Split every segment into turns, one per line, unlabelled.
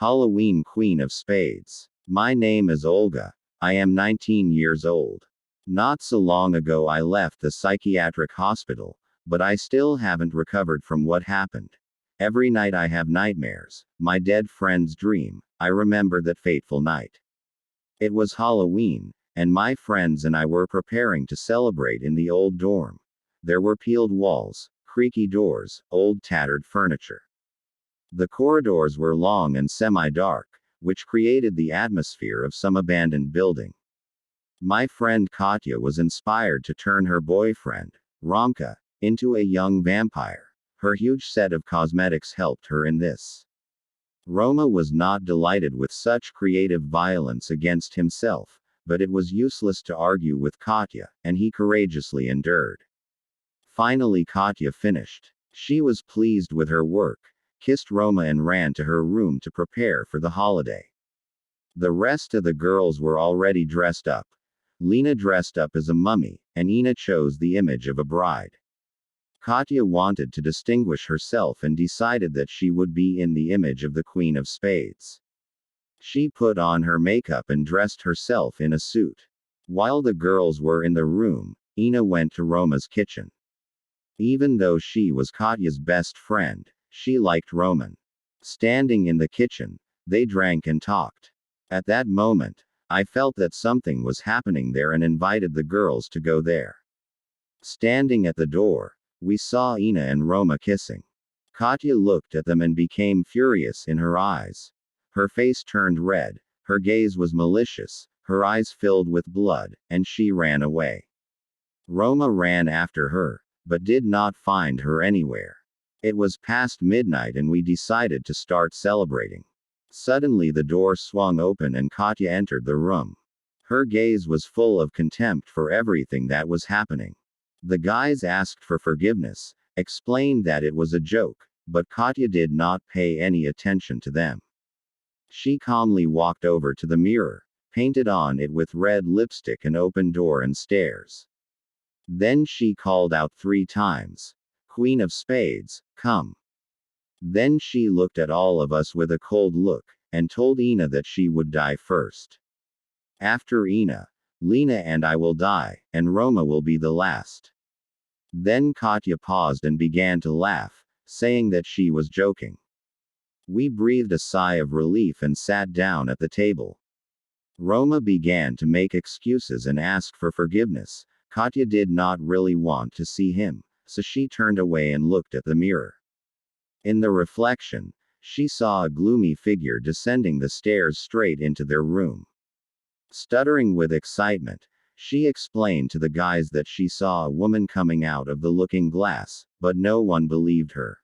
Halloween Queen of Spades. My name is Olga. I am 19 years old. Not so long ago I left the psychiatric hospital, but I still haven't recovered from what happened. Every night I have nightmares. My dead friends dream. I remember that fateful night. It was Halloween, and my friends and I were preparing to celebrate in the old dorm. There were peeled walls, creaky doors, old tattered furniture. The corridors were long and semi-dark, which created the atmosphere of some abandoned building. My friend Katya was inspired to turn her boyfriend, Romka, into a young vampire. Her huge set of cosmetics helped her in this. Roma was not delighted with such creative violence against himself, but it was useless to argue with Katya, and he courageously endured. Finally Katya finished. She was pleased with her work, kissed Roma and ran to her room to prepare for the holiday. The rest of the girls were already dressed up. Lena dressed up as a mummy, and Ina chose the image of a bride. Katya wanted to distinguish herself and decided that she would be in the image of the Queen of Spades. She put on her makeup and dressed herself in a suit. While the girls were in the room, Ina went to Roma's kitchen. Even though she was Katya's best friend, she liked Roman. Standing in the kitchen, they drank and talked. At that moment, I felt that something was happening there and invited the girls to go there. Standing at the door, we saw Ina and Roma kissing. Katya looked at them and became furious in her eyes. Her face turned red, her gaze was malicious, her eyes filled with blood, and she ran away. Roma ran after her, but did not find her anywhere. It was past midnight and we decided to start celebrating. Suddenly the door swung open and Katya entered the room. Her gaze was full of contempt for everything that was happening. The guys asked for forgiveness, explained that it was a joke, but Katya did not pay any attention to them. She calmly walked over to the mirror, painted on it with red lipstick and opened door and stairs. Then she called out 3 times, "Queen of Spades, come." Then she looked at all of us with a cold look, and told Ina that she would die first. After Ina, Lena and I will die, and Roma will be the last. Then Katya paused and began to laugh, saying that she was joking. We breathed a sigh of relief and sat down at the table. Roma began to make excuses and ask for forgiveness. Katya did not really want to see him, so she turned away and looked at the mirror. In the reflection, she saw a gloomy figure descending the stairs straight into their room. Stuttering with excitement, she explained to the guys that she saw a woman coming out of the looking glass, but no one believed her.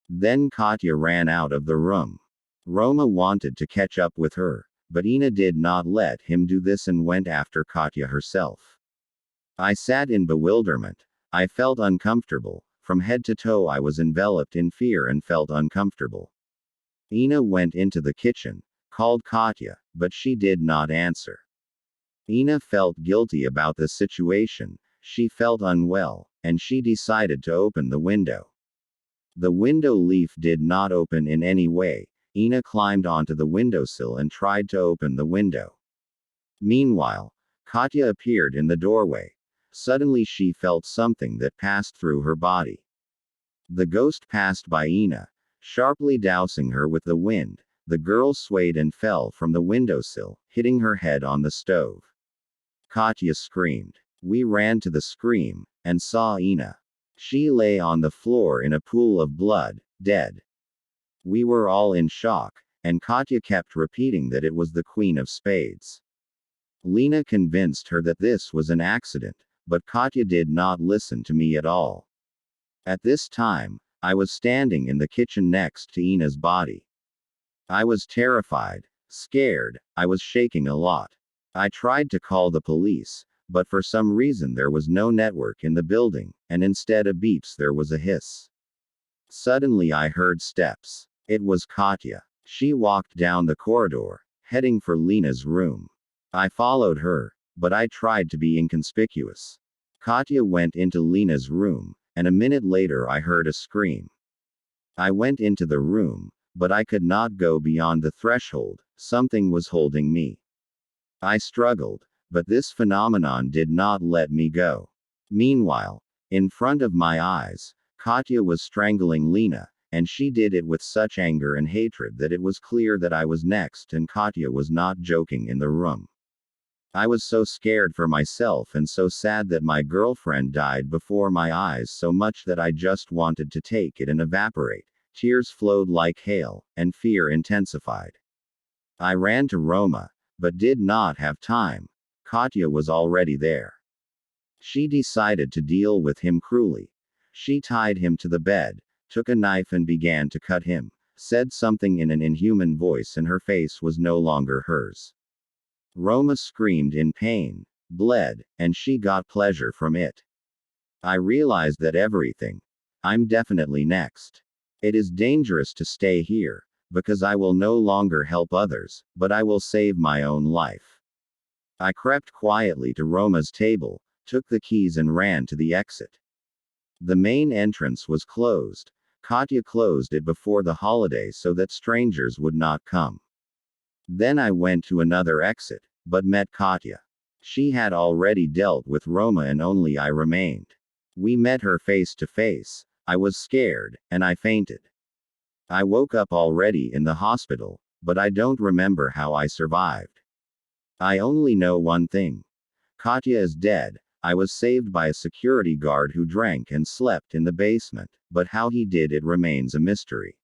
Then Katya ran out of the room. Roma wanted to catch up with her, but Ina did not let him do this and went after Katya herself. I sat in bewilderment. I felt uncomfortable. From head to toe I was enveloped in fear and felt uncomfortable. Ina went into the kitchen, called Katya, but she did not answer. Ina felt guilty about the situation, she felt unwell, and she decided to open the window. The window leaf did not open in any way. Ina climbed onto the windowsill and tried to open the window. Meanwhile, Katya appeared in the doorway. Suddenly she felt something that passed through her body. The ghost passed by Ina, sharply dousing her with the wind. The girl swayed and fell from the windowsill, hitting her head on the stove. Katya screamed. We ran to the scream, and saw Ina. She lay on the floor in a pool of blood, dead. We were all in shock, and Katya kept repeating that it was the Queen of Spades. Lena convinced her that this was an accident, but Katya did not listen to me at all. At this time, I was standing in the kitchen next to Ina's body. I was terrified, scared, I was shaking a lot. I tried to call the police, but for some reason there was no network in the building, and instead of beeps there was a hiss. Suddenly I heard steps. It was Katya. She walked down the corridor, heading for Lena's room. I followed her, but I tried to be inconspicuous. Katya went into Lena's room, and a minute later I heard a scream. I went into the room, but I could not go beyond the threshold. Something was holding me. I struggled, but this phenomenon did not let me go. Meanwhile, in front of my eyes, Katya was strangling Lena, and she did it with such anger and hatred that it was clear that I was next and Katya was not joking in the room. I was so scared for myself and so sad that my girlfriend died before my eyes so much that I just wanted to take it and evaporate. Tears flowed like hail, and fear intensified. I ran to Roma, but did not have time. Katya was already there. She decided to deal with him cruelly. She tied him to the bed, took a knife and began to cut him, said something in an inhuman voice and her face was no longer hers. Roma screamed in pain, bled, and she got pleasure from it. I realized that everything. I'm definitely next. It is dangerous to stay here, because I will no longer help others, but I will save my own life. I crept quietly to Roma's table, took the keys and ran to the exit. The main entrance was closed. Katya closed it before the holiday so that strangers would not come. Then I went to another exit, but met Katya. She had already dealt with Roma and only I remained. We met her face to face. I was scared, and I fainted. I woke up already in the hospital, but I don't remember how I survived. I only know one thing. Katya is dead. I was saved by a security guard who drank and slept in the basement, but how he did it remains a mystery.